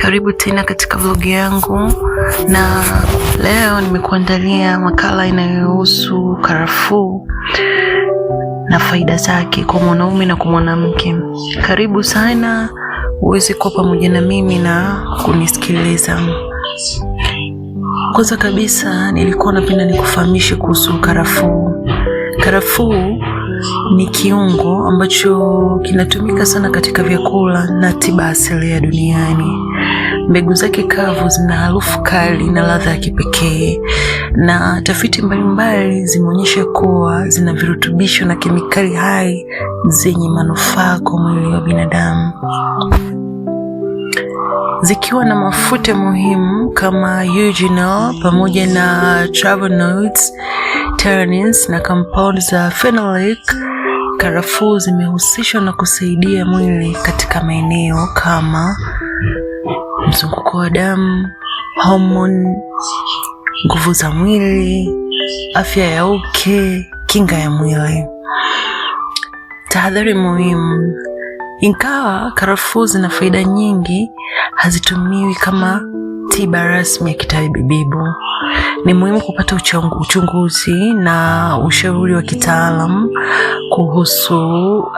Karibu tena katika vlog yangu, na leo nimekuandalia makala inayohusu karafuu na faida zake kwa mwanaume na kwa mwanamke. Karibu sana uweze kuwa pamoja na mimi na kunisikiliza. Kwanza kabisa nilikuwa napenda nikufahamishe kuhusu karafuu. Karafuu ni kiungo ambacho kinatumika sana katika vyakula na tiba asilia duniani. Mbegu zake kavu zina harufu kali na ladha ya kipekee, na tafiti mbalimbali zimeonyesha kuwa zina virutubisho na kemikali hai zenye manufaa kwa mwili wa binadamu, zikiwa na mafuta muhimu kama eugenol pamoja na flavonoids, tannins na compound za phenolic. Karafuu zimehusishwa na kusaidia mwili katika maeneo kama mzunguko wa damu, homoni, nguvu za mwili, afya ya uke, kinga ya mwili. Tahadhari muhimu: ingawa karafuu zina faida nyingi, hazitumiwi kama tiba rasmi ya kitabibu. Ni muhimu kupata uchunguzi na ushauri wa kitaalamu kuhusu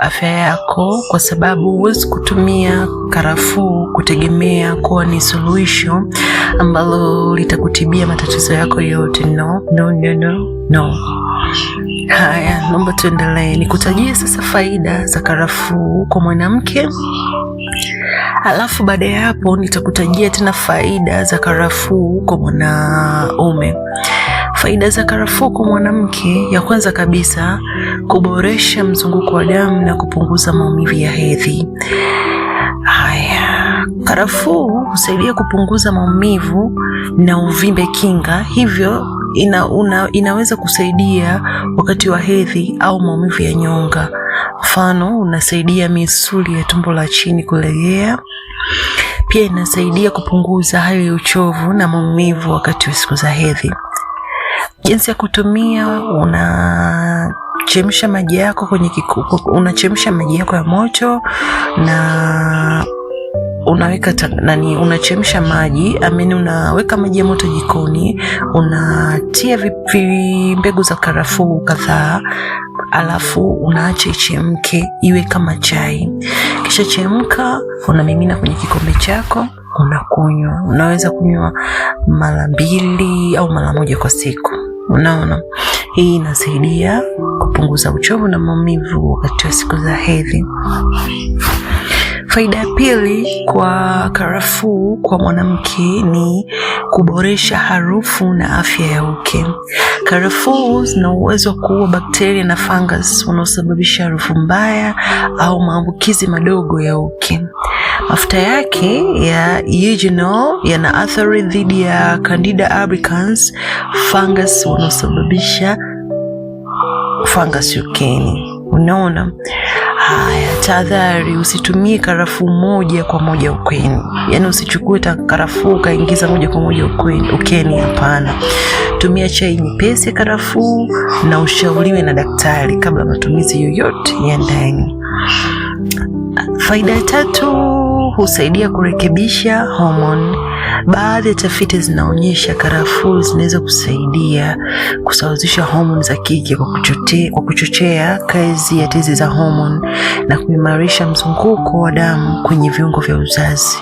afya yako, kwa sababu huwezi kutumia karafuu kutegemea kuwa ni suluhisho ambalo litakutibia matatizo yako yote. No. Haya, naomba tuendelee. Nikutajie sasa faida za karafuu kwa mwanamke, alafu baada ya hapo nitakutajia tena faida za karafuu kwa mwanaume. Faida za karafuu kwa mwanamke: ya kwanza kabisa, kuboresha mzunguko wa damu na kupunguza maumivu ya hedhi. Haya, karafuu husaidia kupunguza maumivu na uvimbe kinga, hivyo inaweza kusaidia wakati wa hedhi au maumivu ya nyonga. Mfano, unasaidia misuli ya tumbo la chini kulegea. Pia inasaidia kupunguza hali ya uchovu na maumivu wakati wa siku za hedhi. Jinsi ya kutumia: unachemsha maji yako unachemsha maji yako ya moto na unachemsha maji, unaweka maji ya moto jikoni, unatia mbegu za karafuu kadhaa, alafu unaacha ichemke iwe kama chai. Kisha chemka, unamimina kwenye kikombe chako, unakunywa. Unaweza kunywa mara 2 au mara 1 kwa siku. Unaona, hii inasaidia kupunguza uchovu na maumivu wakati wa siku za hedhi. Faida ya pili kwa karafuu kwa mwanamke ni kuboresha harufu na afya ya uke. Karafuu zina uwezo wa kuua bakteria na fungus wanaosababisha harufu mbaya au maambukizi madogo ya uke. Mafuta yake ya eugenol yana athari dhidi ya Candida albicans, fungus wanaosababisha fungus ukeni. Unaona? Haya, tahadhari: usitumie karafuu moja kwa moja ukeni. Yaani usichukue karafuu kaingiza moja kwa moja ukeni, hapana. Tumia chai nyepesi ya karafuu na ushauriwe na daktari kabla matumizi yoyote ya ndani. Faida ya tatu, husaidia kurekebisha homoni. Baadhi ya tafiti zinaonyesha karafuu zinaweza kusaidia kusawazisha homoni za kike kwa kuchochea kazi ya tezi za homoni na kuimarisha mzunguko wa damu kwenye viungo vya uzazi.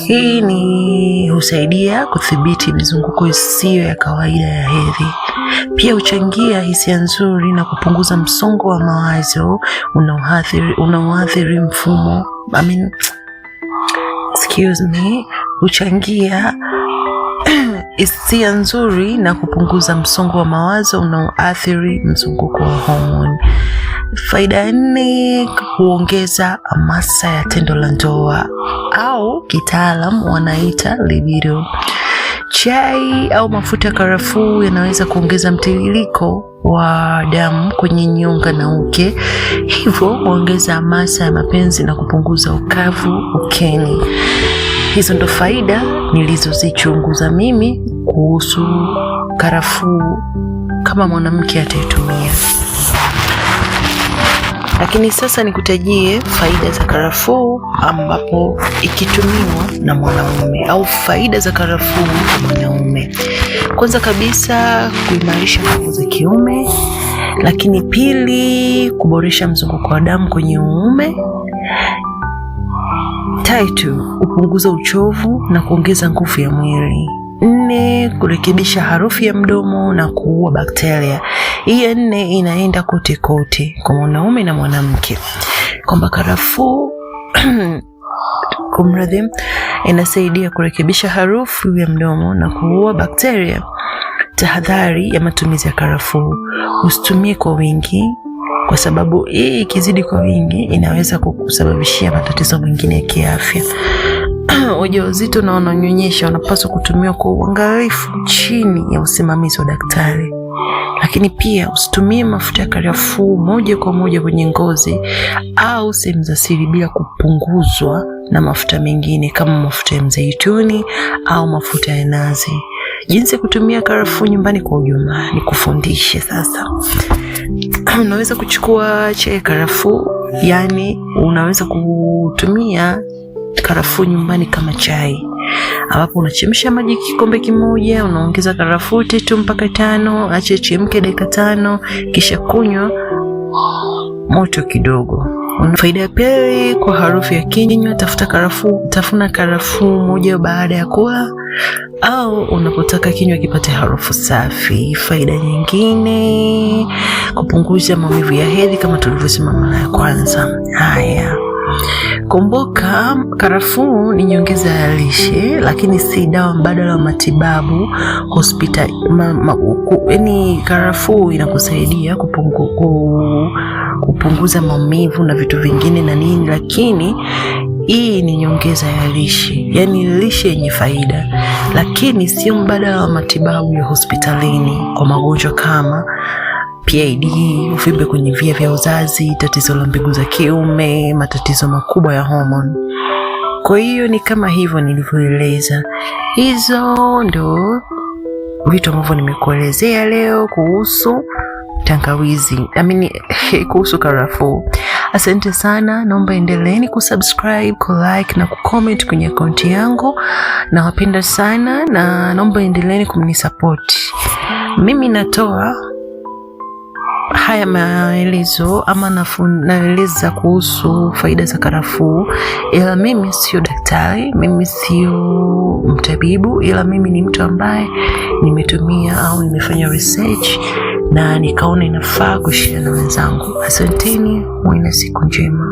Hii husaidia kudhibiti mizunguko isiyo ya kawaida ya hedhi. Pia huchangia hisia nzuri na kupunguza msongo wa mawazo unaoathiri mfumo huchangia hisia nzuri na kupunguza msongo wa mawazo unaoathiri mzunguko wa homoni. Faida ya 4, huongeza hamasa ya tendo la ndoa au kitaalamu wanaita libido. Chai au mafuta ya karafuu yanaweza kuongeza mtiririko wa damu kwenye nyonga na uke, hivyo huongeza hamasa ya mapenzi na kupunguza ukavu ukeni. Hizo ndo faida nilizozichunguza mimi kuhusu karafuu kama mwanamke ataitumia. Lakini sasa nikutajie faida za karafuu ambapo ikitumiwa na mwanaume, au faida za karafuu kwa mwanaume. Kwanza kabisa, kuimarisha nguvu za kiume. Lakini pili, kuboresha mzunguko wa damu kwenye uume. Tatu, kupunguza uchovu na kuongeza nguvu ya mwili. 4, kurekebisha harufu ya mdomo na kuua bakteria. Hii ya 4 inaenda kote kote kwa mwanaume na mwanamke, kwamba karafuu kumradhi, inasaidia kurekebisha harufu ya mdomo na kuua bakteria. Tahadhari ya matumizi ya karafuu: usitumie kwa wingi, kwa sababu hii ikizidi kwa wingi inaweza kukusababishia matatizo mengine ya kiafya. Wajawazito na wanaonyonyesha wanapaswa kutumia kwa uangalifu chini ya usimamizi wa daktari. Lakini pia usitumie mafuta ya karafuu moja kwa moja kwenye ngozi au sehemu za siri bila kupunguzwa na mafuta mengine kama mafuta ya mzeituni au mafuta ya nazi. Jinsi ya kutumia karafuu nyumbani kwa ujumla ni kufundishe sasa. Unaweza kuchukua chai ya karafuu, yani unaweza kutumia karafuu nyumbani kama chai, ambapo unachemsha maji kikombe kimoja, unaongeza karafuu 3 mpaka 5, acha chemke dakika 5, kisha kunywa moto kidogo. Faida ya pili, kwa harufu ya kinywa, tafuna karafuu moja baada ya kula au unapotaka kinywa kipate harufu safi. Faida nyingine, kupunguza maumivu ya hedhi kama tulivyosema mara ya kwanza. Haya, kumbuka karafuu ni nyongeza ya lishe, lakini si dawa mbadala wa matibabu hospitali. Yaani karafuu inakusaidia kupunguza maumivu na vitu vingine na nini, lakini hii ni nyongeza ya lishe, yani lishe yenye faida, lakini sio mbadala wa matibabu ya hospitalini kwa magonjwa kama PID, uvimbe kwenye via vya uzazi, tatizo la mbegu za kiume, matatizo makubwa ya hormone. Kwa hiyo ni kama hivyo nilivyoeleza. Hizo ndo vitu ambavyo nimekuelezea leo kuhusu tangawizi, kuhusu karafuu. Asante sana, naomba endeleeni kusubscribe, kulike na kucomment kwenye akaunti yangu. Nawapenda sana na naomba endeleeni kumnisupport. Mimi natoa haya maelezo ama naeleza kuhusu faida za karafuu, ila mimi sio daktari, mimi sio mtabibu, ila mimi ni mtu ambaye nimetumia au nimefanya research na nikaona inafaa kushare na wenzangu. Asanteni, muwe na siku njema.